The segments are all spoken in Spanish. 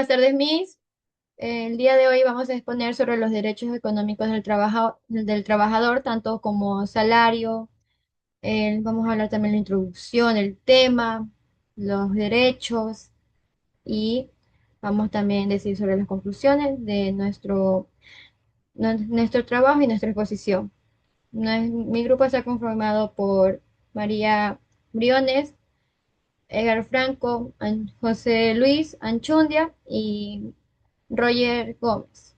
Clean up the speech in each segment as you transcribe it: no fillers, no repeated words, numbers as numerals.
Buenas tardes, Miss. El día de hoy vamos a exponer sobre los derechos económicos del trabajador, tanto como salario. Vamos a hablar también de la introducción, el tema, los derechos y vamos también a decir sobre las conclusiones de nuestro trabajo y nuestra exposición. Mi grupo está conformado por María Briones, Edgar Franco, José Luis Anchundia y Roger Gómez.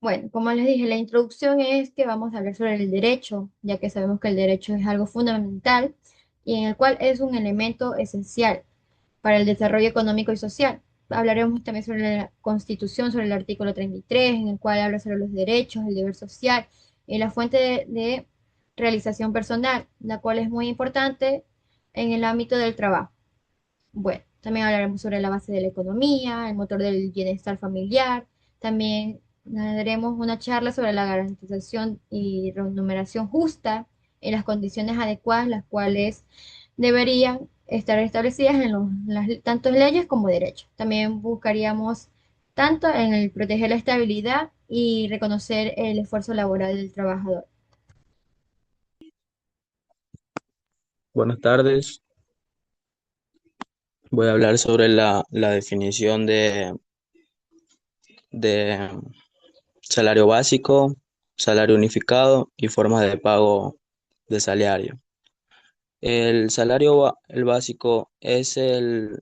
Bueno, como les dije, la introducción es que vamos a hablar sobre el derecho, ya que sabemos que el derecho es algo fundamental y en el cual es un elemento esencial para el desarrollo económico y social. Hablaremos también sobre la Constitución, sobre el artículo 33, en el cual habla sobre los derechos, el deber social y la fuente de realización personal, la cual es muy importante en el ámbito del trabajo. Bueno, también hablaremos sobre la base de la economía, el motor del bienestar familiar. También daremos una charla sobre la garantización y remuneración justa en las condiciones adecuadas, las cuales deberían estar establecidas en tanto leyes como derechos. También buscaríamos tanto en el proteger la estabilidad y reconocer el esfuerzo laboral del trabajador. Buenas tardes. Voy a hablar sobre la definición de salario básico, salario unificado y formas de pago de salario. El básico es el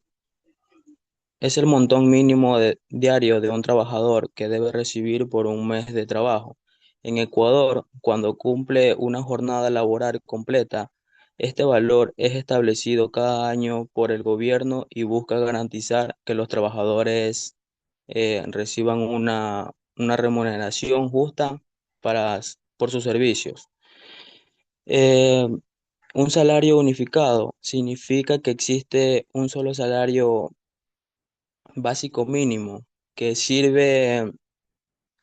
montón mínimo diario de un trabajador que debe recibir por un mes de trabajo. En Ecuador, cuando cumple una jornada laboral completa, este valor es establecido cada año por el gobierno y busca garantizar que los trabajadores reciban una remuneración justa por sus servicios. Eh, un salario unificado significa que existe un solo salario básico mínimo que sirve,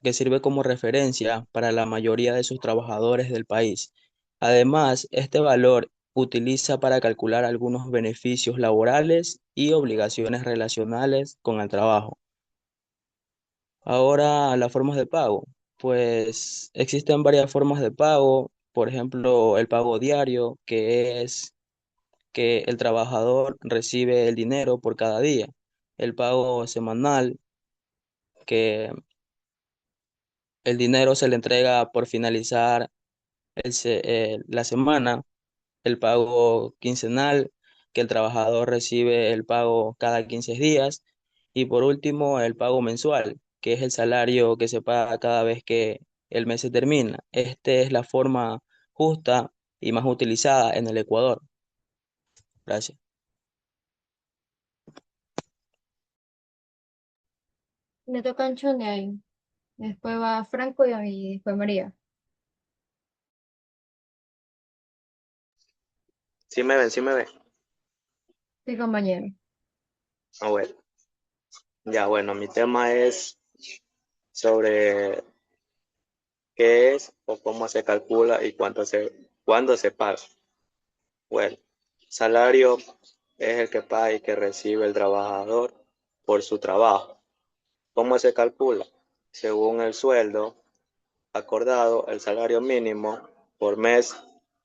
que sirve como referencia para la mayoría de sus trabajadores del país. Además, este valor utiliza para calcular algunos beneficios laborales y obligaciones relacionales con el trabajo. Ahora, las formas de pago. Pues existen varias formas de pago. Por ejemplo, el pago diario, que es que el trabajador recibe el dinero por cada día. El pago semanal, que el dinero se le entrega por finalizar la semana. El pago quincenal, que el trabajador recibe el pago cada 15 días. Y por último, el pago mensual, que es el salario que se paga cada vez que el mes se termina. Esta es la forma justa y más utilizada en el Ecuador. Gracias. Me toca Anchonde, después va Franco y después María. Sí me ven. Sí, compañero. Ah, bueno. Ya, bueno, mi tema es sobre qué es o cómo se calcula y cuándo se paga. Bueno, salario es el que paga y que recibe el trabajador por su trabajo. ¿Cómo se calcula? Según el sueldo acordado, el salario mínimo por mes,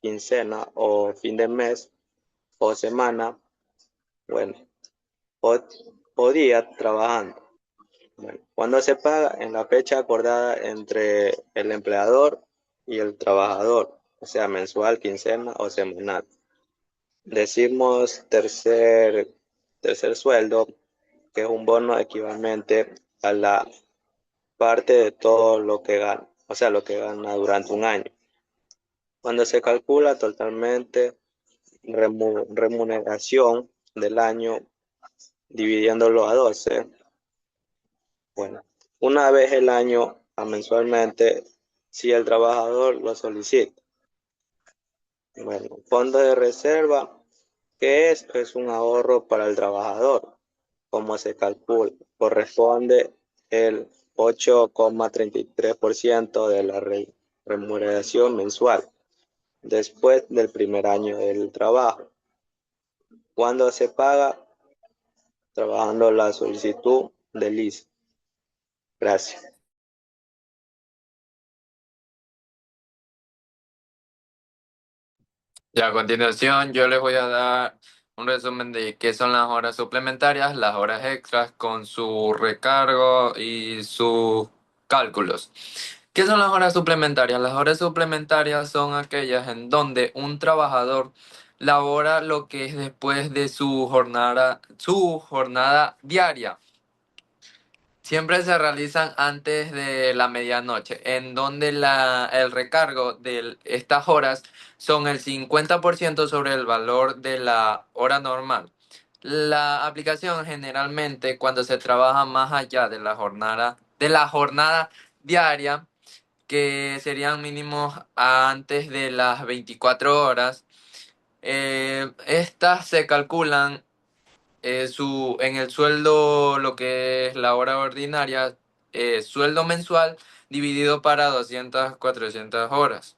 quincena o fin de mes o semana, bueno, o, o día trabajando. Bueno, ¿cuándo se paga? En la fecha acordada entre el empleador y el trabajador, o sea, mensual, quincena o semanal. Decimos tercer sueldo, que es un bono equivalente a la parte de todo lo que gana, o sea, lo que gana durante un año. Cuando se calcula totalmente remuneración del año dividiéndolo a 12, bueno, una vez el año mensualmente, si el trabajador lo solicita. Bueno, fondo de reserva, ¿qué es? Es un ahorro para el trabajador. ¿Cómo se calcula? Corresponde el 8,33% de la remuneración mensual después del primer año del trabajo. ¿Cuándo se paga? Trabajando la solicitud del ISS. Gracias. Y a continuación yo les voy a dar un resumen de qué son las horas suplementarias, las horas extras con su recargo y sus cálculos. ¿Qué son las horas suplementarias? Las horas suplementarias son aquellas en donde un trabajador labora lo que es después de su jornada diaria. Siempre se realizan antes de la medianoche, en donde el recargo de estas horas son el 50% sobre el valor de la hora normal. La aplicación generalmente cuando se trabaja más allá de la jornada diaria, que serían mínimos antes de las 24 horas, estas se calculan en el sueldo, lo que es la hora ordinaria, sueldo mensual dividido para 200 400 horas.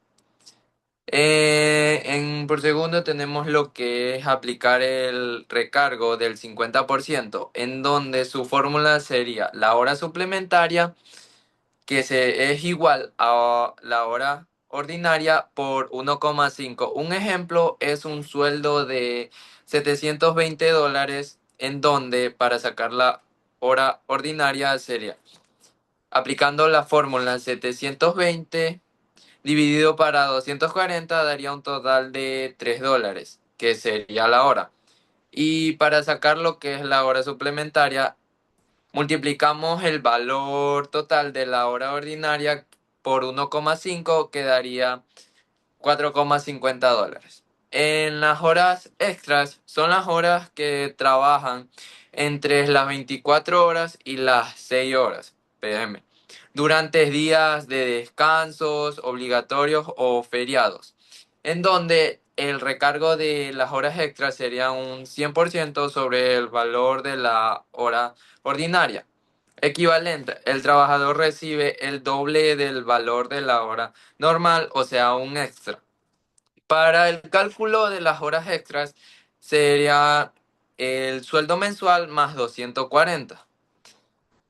Por segundo tenemos lo que es aplicar el recargo del 50%, en donde su fórmula sería la hora suplementaria es igual a la hora ordinaria por 1,5. Un ejemplo es un sueldo de $720, en donde para sacar la hora ordinaria sería aplicando la fórmula 720 dividido para 240 daría un total de $3, que sería la hora. Y para sacar lo que es la hora suplementaria, multiplicamos el valor total de la hora ordinaria por 1,5, que daría $4,50. En las horas extras son las horas que trabajan entre las 24 horas y las 6 horas PM, durante días de descansos obligatorios o feriados, en donde el recargo de las horas extras sería un 100% sobre el valor de la hora ordinaria. Equivalente, el trabajador recibe el doble del valor de la hora normal, o sea, un extra. Para el cálculo de las horas extras sería el sueldo mensual más 240.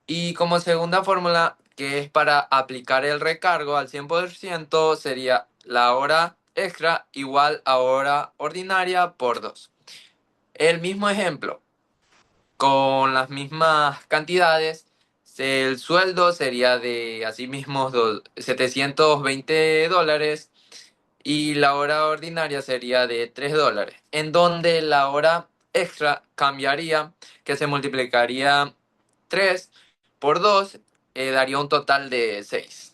Y como segunda fórmula, que es para aplicar el recargo al 100%, sería la hora extra igual a hora ordinaria por 2. El mismo ejemplo, con las mismas cantidades, el sueldo sería de asimismo $720 y la hora ordinaria sería de $3, en donde la hora extra cambiaría, que se multiplicaría 3 por 2, daría un total de 6.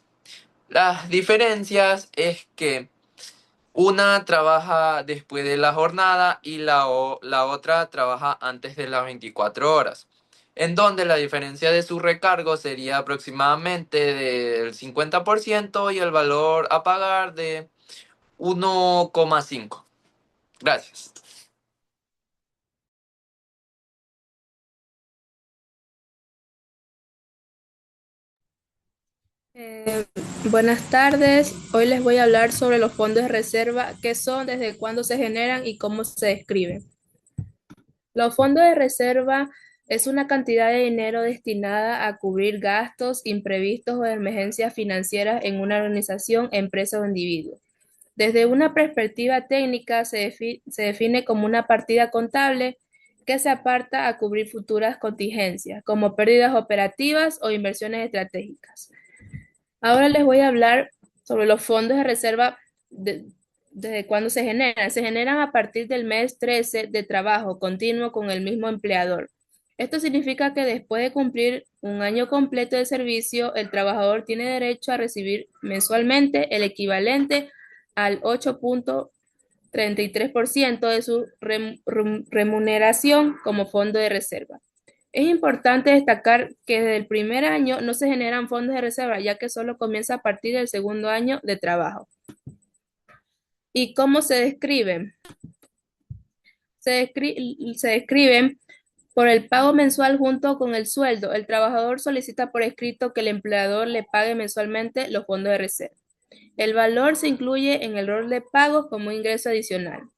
Las diferencias es que una trabaja después de la jornada y la otra trabaja antes de las 24 horas, en donde la diferencia de su recargo sería aproximadamente del 50% y el valor a pagar de 1,5. Gracias. Eh, Buenas tardes. Hoy les voy a hablar sobre los fondos de reserva, qué son, desde cuándo se generan y cómo se describen. Los fondos de reserva es una cantidad de dinero destinada a cubrir gastos imprevistos o emergencias financieras en una organización, empresa o individuo. Desde una perspectiva técnica se define como una partida contable que se aparta a cubrir futuras contingencias, como pérdidas operativas o inversiones estratégicas. Ahora les voy a hablar sobre los fondos de reserva desde cuándo se generan. Se generan a partir del mes 13 de trabajo continuo con el mismo empleador. Esto significa que después de cumplir un año completo de servicio, el trabajador tiene derecho a recibir mensualmente el equivalente al 8,33% de su remuneración como fondo de reserva. Es importante destacar que desde el primer año no se generan fondos de reserva, ya que solo comienza a partir del segundo año de trabajo. ¿Y cómo se describen? Se describen por el pago mensual junto con el sueldo. El trabajador solicita por escrito que el empleador le pague mensualmente los fondos de reserva. El valor se incluye en el rol de pagos como ingreso adicional.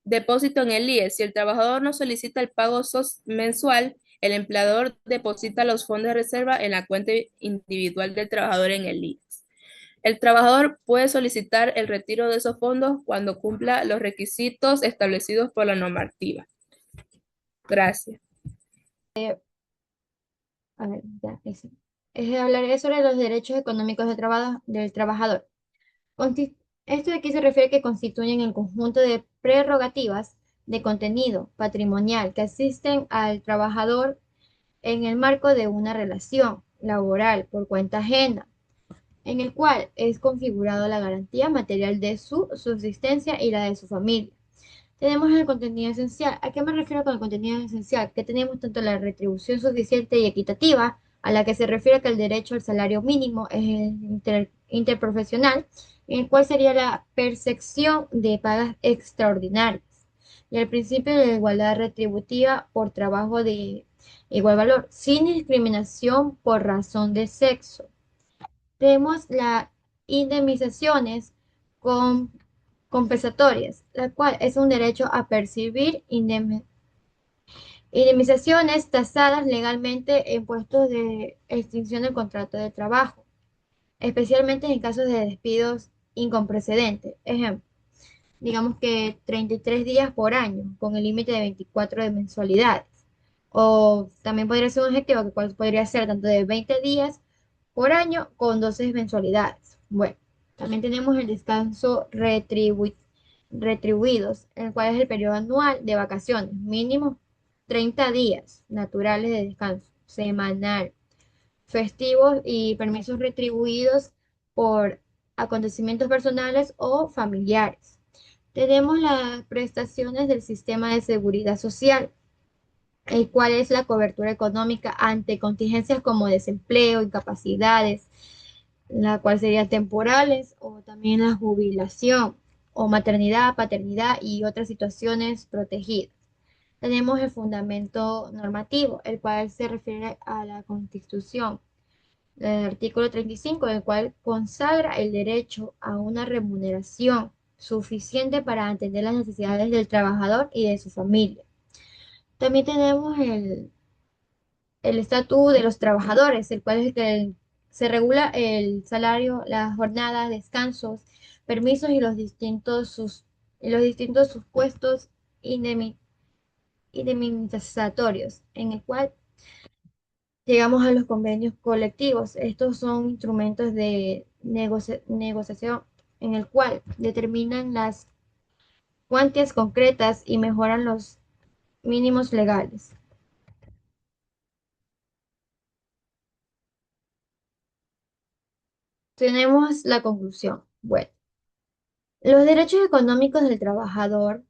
Depósito en el IES. Si el trabajador no solicita el pago mensual, el empleador deposita los fondos de reserva en la cuenta individual del trabajador en el IES. El trabajador puede solicitar el retiro de esos fondos cuando cumpla los requisitos establecidos por la normativa. Gracias. A ver, ya, ese. Hablaré sobre los derechos económicos del trabajador. Consti- Esto de aquí se refiere que constituyen el conjunto de prerrogativas de contenido patrimonial que asisten al trabajador en el marco de una relación laboral por cuenta ajena, en el cual es configurado la garantía material de su subsistencia y la de su familia. Tenemos el contenido esencial. ¿A qué me refiero con el contenido esencial? Que tenemos tanto la retribución suficiente y equitativa, a la que se refiere que el derecho al salario mínimo es el interprofesional, en el cual sería la percepción de pagas extraordinarias, y el principio de la igualdad retributiva por trabajo de igual valor, sin discriminación por razón de sexo. Tenemos las indemnizaciones con compensatorias, la cual es un derecho a percibir indemnizaciones tasadas legalmente en puestos de extinción del contrato de trabajo, especialmente en casos de despidos con precedentes. Ejemplo, digamos que 33 días por año, con el límite de 24 de mensualidades. O también podría ser un objetivo que podría ser tanto de 20 días por año con 12 mensualidades. Bueno, también tenemos el descanso retribuidos, el cual es el periodo anual de vacaciones, mínimo 30 días naturales de descanso, semanal, festivos y permisos retribuidos por acontecimientos personales o familiares. Tenemos las prestaciones del sistema de seguridad social, el cual es la cobertura económica ante contingencias como desempleo, incapacidades, la cual serían temporales, o también la jubilación o maternidad, paternidad y otras situaciones protegidas. Tenemos el fundamento normativo, el cual se refiere a la Constitución, el artículo 35, el cual consagra el derecho a una remuneración suficiente para atender las necesidades del trabajador y de su familia. También tenemos el Estatuto de los Trabajadores, el cual es el que se regula el salario, las jornadas, descansos, permisos y los distintos supuestos indemnizatorios, en el cual llegamos a los convenios colectivos. Estos son instrumentos de negociación en el cual determinan las cuantías concretas y mejoran los mínimos legales. Tenemos la conclusión. Bueno, los derechos económicos del trabajador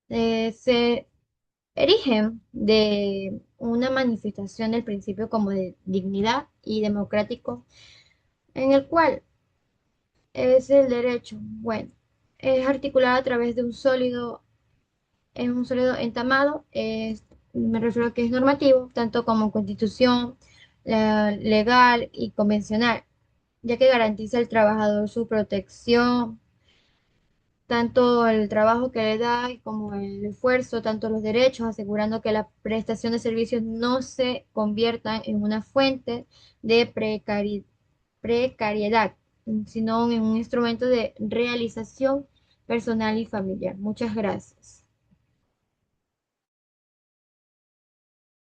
se erigen de una manifestación del principio como de dignidad y democrático, en el cual es el derecho, bueno, es articulado a través de un sólido entamado, me refiero a que es normativo, tanto como constitución, legal y convencional, ya que garantiza al trabajador su protección, tanto el trabajo que le da como el esfuerzo, tanto los derechos, asegurando que la prestación de servicios no se conviertan en una fuente de precariedad, sino en un instrumento de realización personal y familiar. Muchas gracias.